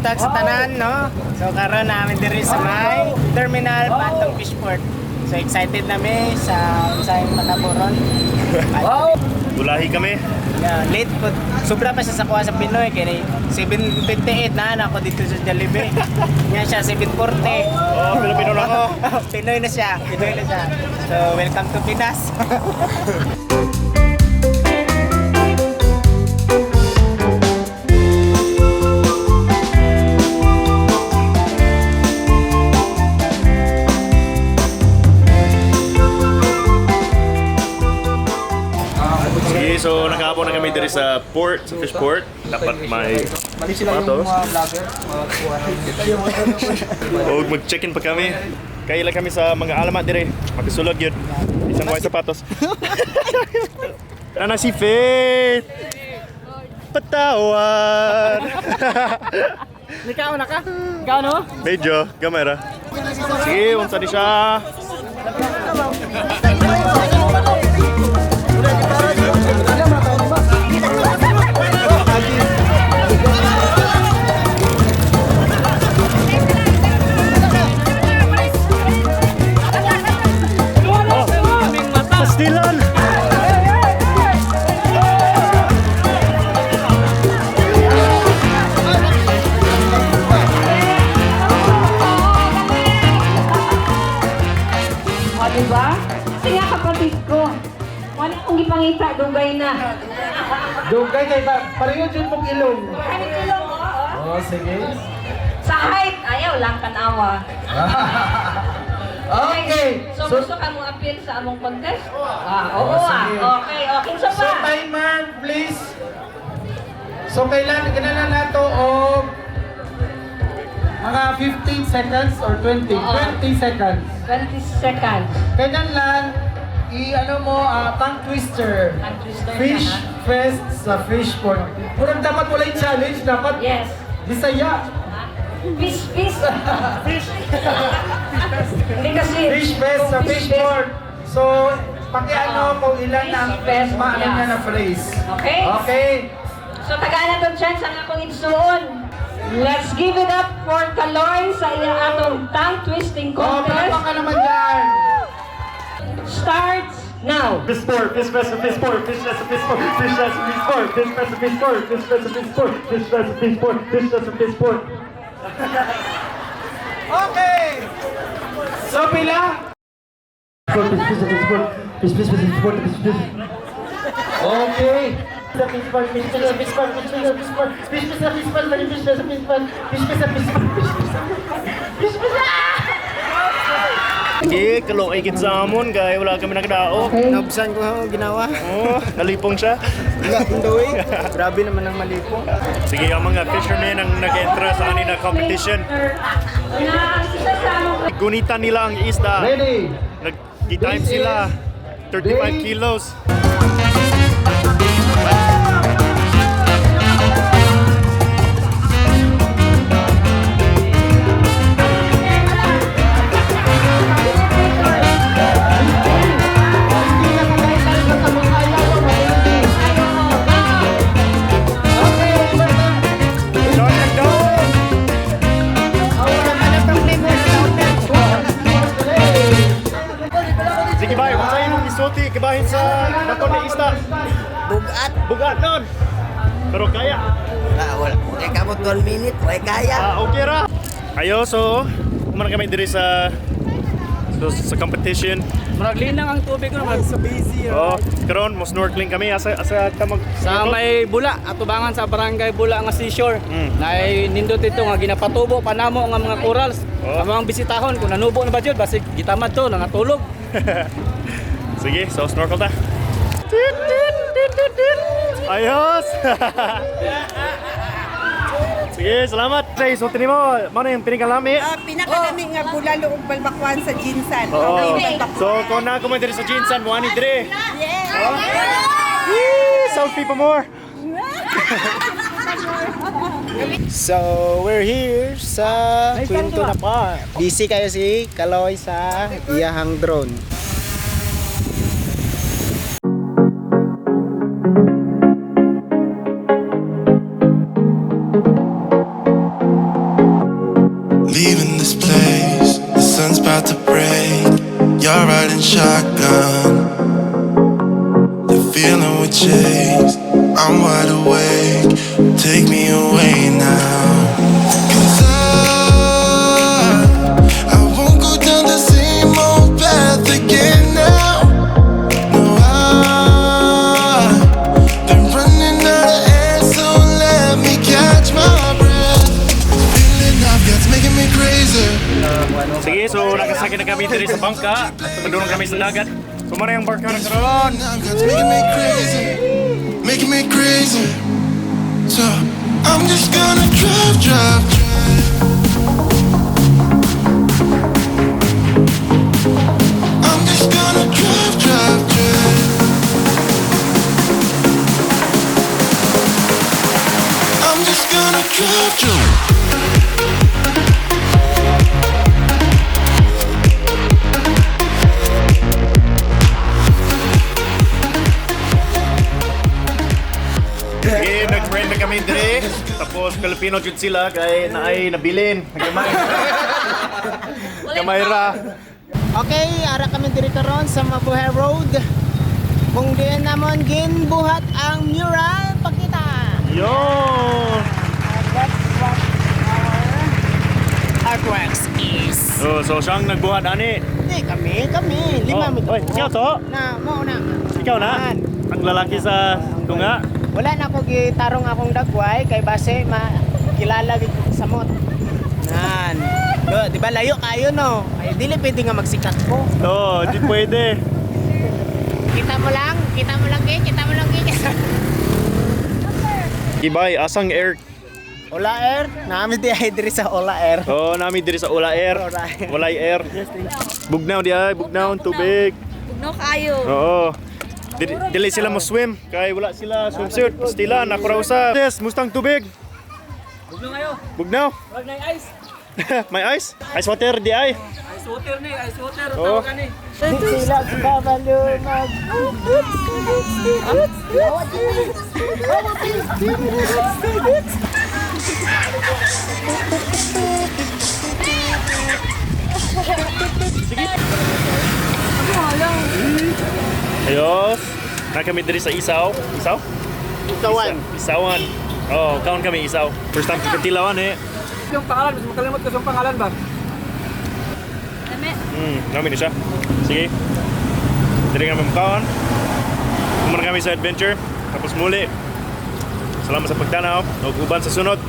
buntag sa tanan, no? So karon namin diri sa may terminal Bantong Fishport. So excited nami sa unsahing pataboron. Wow! Bulahi kami. Yeah, late po. Sobra pa siya sa kuha sa Pinoy kaya 7:58 na ako dito sa Jollibee. Nga siya 7:40. Oh, Pilipino na ako. Pinoy na siya. Pinoy na siya. So welcome to Pinas. Sige, so nakahapon na kami diri sa port, sa fish port. Dapat may sapatos. O mag-check-in pa kami. Kaya lang kami sa mga alamat diri. Magkasulog yun. Isang white sapatos. Ano si Faith? Patawan! Ikaw na ka? Ikaw no? Medyo, kamera. Sige, unsa di siya. Pastilan! O, diba? Kasi nga kapatid ko, wala akong ipangita, dugay na. Dugay kay ba? Pareho dyan mong ilong. Ano tulong mo? Oh, sige. Sa height, ayaw lang tanawa. Okay. So, gusto ka mong appeal sa among contest? Oo sige. Okay, okay. So, So, pa? timer, please. So, kailangan na nato og mga 15 seconds or 20? Oo. 20 seconds. 20 seconds. Kailan lang, i-ano mo, tongue twister. Tongue twister Fish ka, ha? fest sa fish port. Kung dapat wala yung challenge, dapat Yes. Bisaya. Fish, fish. Fish. Hindi kasi. Fish fest sa fish port. So, pakiano kung ilan ang Fish fest, maano yeah. niya na phrase. Okay? Okay. So, tagalan ng chance ang akong igsuon. Let's give it up for Kaloy sa iyang atong tongue twisting Oh, contest. palapa ka naman yan. Starts now. Fish port, fish fest, fish port, fish fest, fish port, fish fest, fish port, fish fest, fish port, fish fest, fish port, fish fest, fish port, fish fest, fish port. Okay. So, pila? Okay. Sige, kalokay kit sa amon, kaya wala kami nakadaog. Nabsan ko ginawa. Oh, nalipong siya. Nga pindoy. Grabe naman ang malipong. Sige, ang mga fishermen ang nag-entra sa kanina competition. Na isa sa among Gunitan nila ang isda. Ready? Nag-time sila. 35 kilos. Sige ba, kung sa'yo mong isulti, kibahin sa bato na isda. Bugat. Bugat nun. Pero kaya. Wala. Okay ka mo 12 minutes. Okay kaya. Okay ra. Ayo, so, kumana kami diri sa competition. Murag linang ang tubig ko naman sa busy. Oh, karon mo snorkeling kami asa ta mag Sa may Bula, atubangan sa barangay Bula nga seashore. Nay nindot ito nga ginapatubo panamo nga mga corals. Oh. Ang mga bisitahon kung nanubo na ba jud basig gitamad to nangatulog. Sige, so snorkel ta. Ayos. Sige, salamat. Sa isulti mo, ano yung pinikalami? Pinakadami nga bulalo ug balbakwan sa Jinsan. Oo. Okay, So, kung na kumain diri sa Jinsan, mo ani dire. Yes. Selfie pa more. So, we're here sa Quinto na Park. Busy kayo si Kaloy sa iyahang drone. feeling we chase. I'm wide awake, take me away now. 'Cause I won't go down the same old path again now. No, I've been running out of air, so let me catch my breath. Feeling I've got's making me crazy. Sige, so nakasakit na kami diri sa bangka. Tumudulong kami sa dagat. Sumara yung barko na karon. I've got's making me crazy, making me crazy. So I'm just gonna drive, drive, drive. I'm just gonna drive, drive, drive. I'm just gonna drive, drive. Sige, nag-friend na kami diri. Tapos Filipino jud sila kay naay nabilin. Nagamay. Kamayra. Okay, ara kami diri karon sa Mabuhay Road. Kung diyan namon ginbuhat ang mural, pakita. Yo! That's what our artworks is. So siyang nagbuhat ani. Hindi, kami. Lima Oh, mi oy, ikaw to? Na, mo na. Ikaw na? Man. Ang lalaki sa tunga. Wala na ako gitarong akong dagway kay base makilala gid ko sa mot. Nan. Di ba layo kayo no? Ay dili pwede nga magsikat ko. Oo, di pwede. Kita mo lang, kita mo lang. Ibay, asang air. Ola Air, naami di ay diri sa Ola Air. Oo, nami diri sa Ula Air. Ula Air. Walay air. Bugnaw di ay, bugnaw, tubig. Bugnaw kayo. Oo. Dili sila mo swim kay wala sila swimsuit. Stila nakurausa. Yes, mustang tubig. Bugnaw kayo. Bugnaw. Wag na ice. May ice? Ice water di ay. Ice water ni, ice water. Oo. Tawag ni. Sila babalo mag. Ayos. Na kami diri sa Isaw. Isaw? Isawan. Isawan. Oh, kaon kami Isaw. First time katilawan eh. Yung pangalan, mas makalimot ko yung pangalan ba? Namin na siya. Sige. Diri kami makaon. Kumana kami sa adventure. Tapos muli. Salamat sa pagtanaw. Huwag uban sa sunod.